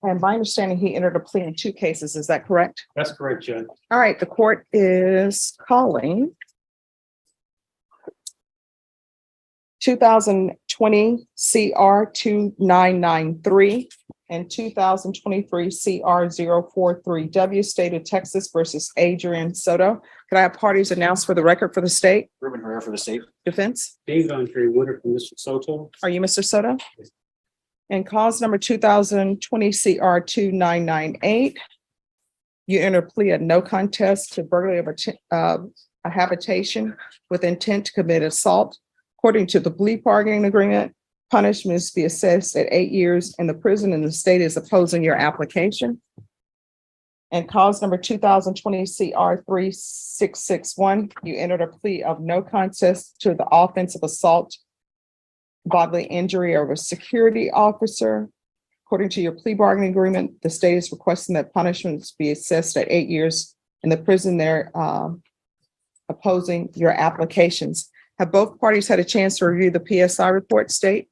And my understanding, he entered a plea in 2 cases. Is that correct? That's correct, Judge. All right, the court is calling 2020 CR 2993 and 2023 CR 043W, State of Texas versus Adrian Soto. Could I have parties announced for the record for the state? Ruben Herrera for the state. Defense? David Andre Woodard from Mr. Soto. Are you Mr. Soto? And cause number 2020 CR 2998. You enter a plea of no contest to burglary of a habitation with intent to commit assault. According to the plea bargaining agreement, punishment is to be assessed at 8 years in the prison, and the state is opposing your application. And cause number 2020 CR 3661, you entered a plea of no contest to the offense of assault, bodily injury of a security officer. According to your plea bargaining agreement, the state is requesting that punishments be assessed at 8 years in the prison. They're opposing your applications. Have both parties had a chance to review the PSI report, state?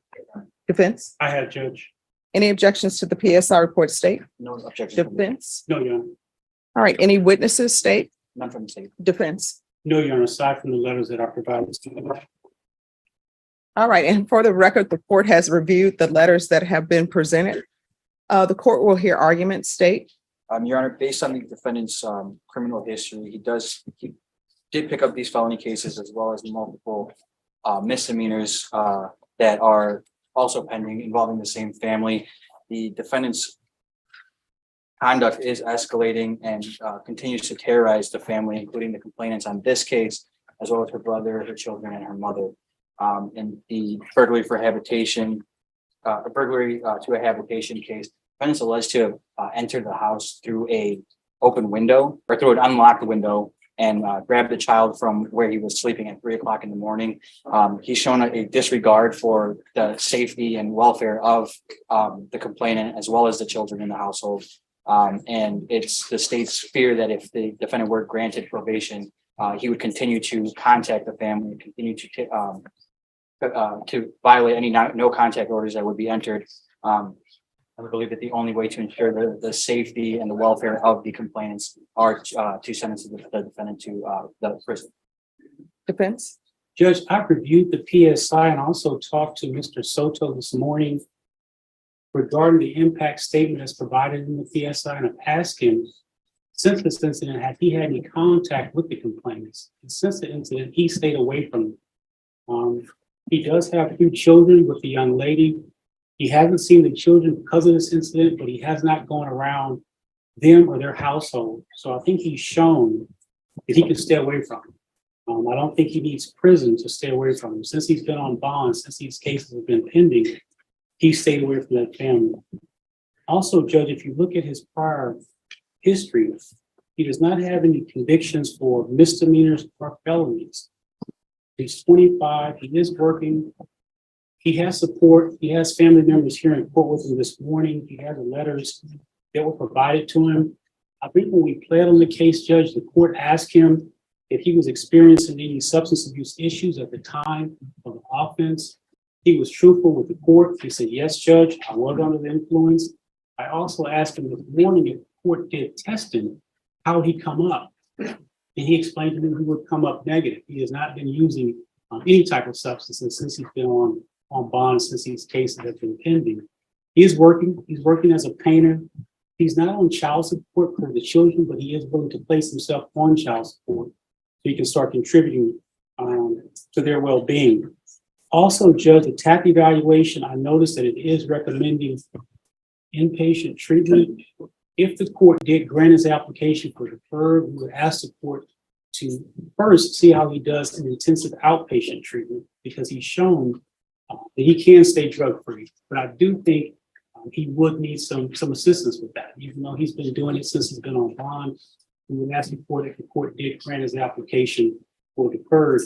Defense? I have, Judge. Any objections to the PSI report, state? No objection. Defense? No, Your Honor. All right, any witnesses, state? None from the state. Defense? No, Your Honor, aside from the letters that are provided to me. All right, and for the record, the court has reviewed the letters that have been presented. The court will hear arguments, state. Your Honor, based on the defendant's criminal history, he did pick up these felony cases as well as multiple misdemeanors that are also pending involving the same family. The defendant's conduct is escalating and continues to terrorize the family, including the complainants on this case, as well as her brother, her children, and her mother. And the burglary for habitation, burglary to a habitation case, defendants alleged to have entered the house through a open window or through an unlocked window and grabbed the child from where he was sleeping at 3 o'clock in the morning. He's shown a disregard for the safety and welfare of the complainant as well as the children in the household. And it's the state's fear that if the defendant were granted probation, he would continue to contact the family and continue to violate any no contact orders that would be entered. I believe that the only way to ensure the safety and the welfare of the complainants are to sentence the defendant to the prison. Defense? Judge, I reviewed the PSI and also talked to Mr. Soto this morning regarding the impact statement that's provided in the PSI, and I've asked him, since this incident, have he had any contact with the complainants? And since the incident, he stayed away from them. He does have 2 children with the young lady. He hasn't seen the children because of this incident, but he has not gone around them or their household. So I think he's shown that he can stay away from them. I don't think he needs prison to stay away from them. Since he's been on bond, since these cases have been pending, he stayed away from that family. Also, Judge, if you look at his prior history, he does not have any convictions for misdemeanors or felonies. He's 25, he is working. He has support. He has family members here in court with him this morning. He has the letters that were provided to him. I think when we pled on the case, Judge, the court asked him if he was experiencing any substance abuse issues at the time of the offense. He was truthful with the court. He said, yes, Judge, I was under the influence. I also asked him this morning if the court did testing, how he come up. And he explained to me he would come up negative. He has not been using any type of substances since he's been on bond, since these cases have been pending. He is working. He's working as a painter. He's not on child support for the children, but he is willing to place himself on child support so he can start contributing to their well-being. Also, Judge, the TAP evaluation, I noticed that it is recommending inpatient treatment. If the court did grant his application for deferred, we would ask the court to first see how he does in intensive outpatient treatment, because he's shown that he can stay drug-free. But I do think he would need some assistance with that. Even though he's been doing it since he's been on bond, we would ask the court, if the court did grant his application for deferred,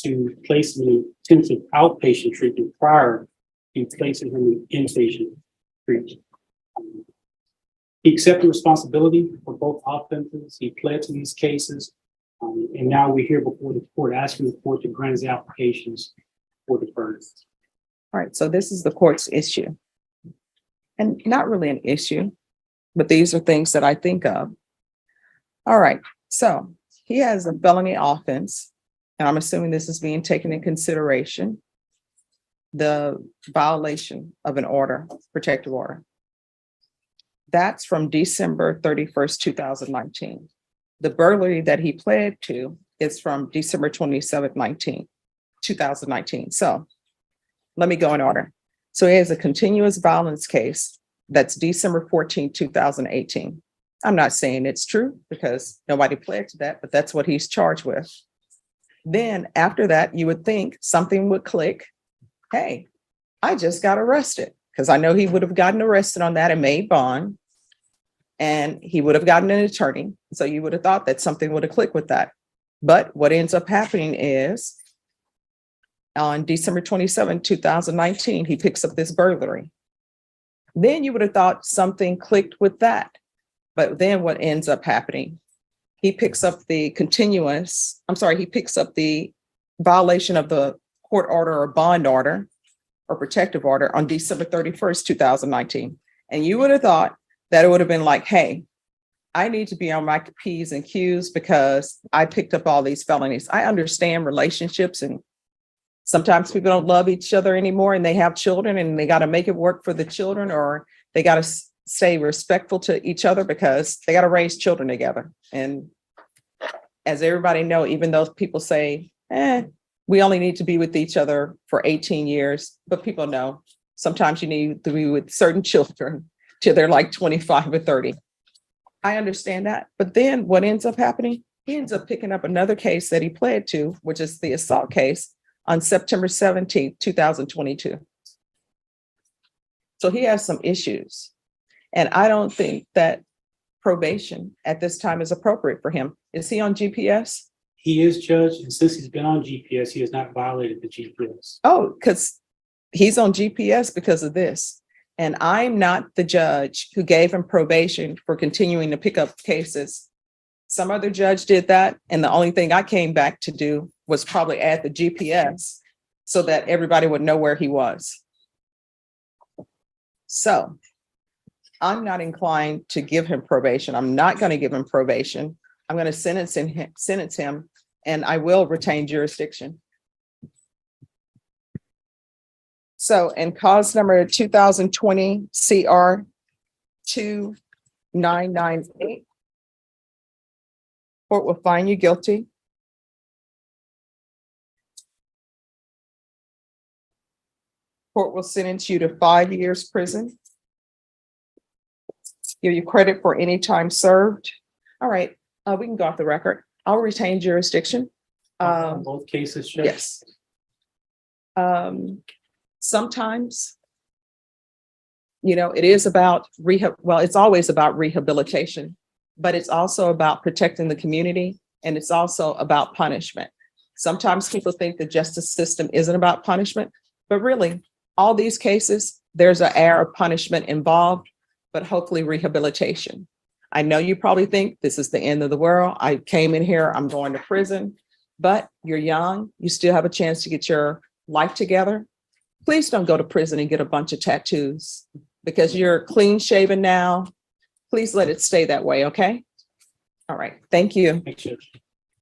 to place him in intensive outpatient treatment prior to placing him in inpatient treatment. He accepted responsibility for both offenses. He pled to these cases. And now we're here before the court asking the court to grant his applications for deferred. All right, so this is the court's issue. And not really an issue. but these are things that I think of. All right, so he has a felony offense, and I'm assuming this is being taken in consideration. The violation of an order, protective order. That's from December 31st, 2019. The burglary that he pled to is from December 27th, 2019. So let me go in order. So he has a continuous violence case that's December 14th, 2018. I'm not saying it's true because nobody pled to that, but that's what he's charged with. Then after that, you would think something would click. Hey, I just got arrested, because I know he would have gotten arrested on that and made bond, and he would have gotten an attorney. So you would have thought that something would have clicked with that. But what ends up happening is on December 27, 2019, he picks up this burglary. Then you would have thought something clicked with that. But then what ends up happening? He picks up the he picks up the violation of the court order or bond order or protective order on December 31st, 2019. And you would have thought that it would have been like, hey, I need to be on my P's and Q's because I picked up all these felonies. I understand relationships, and sometimes people don't love each other anymore and they have children and they got to make it work for the children, or they got to stay respectful to each other because they got to raise children together. And as everybody know, even though people say, we only need to be with each other for 18 years, but people know sometimes you need to be with certain children till they're like 25 or 30. I understand that. But then what ends up happening? He ends up picking up another case that he pled to, which is the assault case, on September 17th, 2022. So he has some issues. And I don't think that probation at this time is appropriate for him. Is he on GPS? He is, Judge, and since he's been on GPS, he has not violated the GPS. Oh, because he's on GPS because of this. And I'm not the judge who gave him probation for continuing to pick up cases. Some other judge did that. And the only thing I came back to do was probably add the GPS so that everybody would know where he was. So I'm not inclined to give him probation. I'm not going to give him probation. I'm going to sentence him, and I will retain jurisdiction. So in cause number 2020 CR 2998, court will find you guilty. Court will sentence you to 5 years prison. Give you credit for any time served. All right, we can go off the record. I'll retain jurisdiction. Both cases, Judge? Yes. Sometimes, it is about it's always about rehabilitation, but it's also about protecting the community, and it's also about punishment. Sometimes people think the justice system isn't about punishment, but really, all these cases, there's an air of punishment involved, but hopefully rehabilitation. I know you probably think this is the end of the world. I came in here, I'm going to prison, but you're young. You still have a chance to get your life together. Please don't go to prison and get a bunch of tattoos because you're clean shaven now. Please let it stay that way, okay? All right, thank you. Thanks, Judge.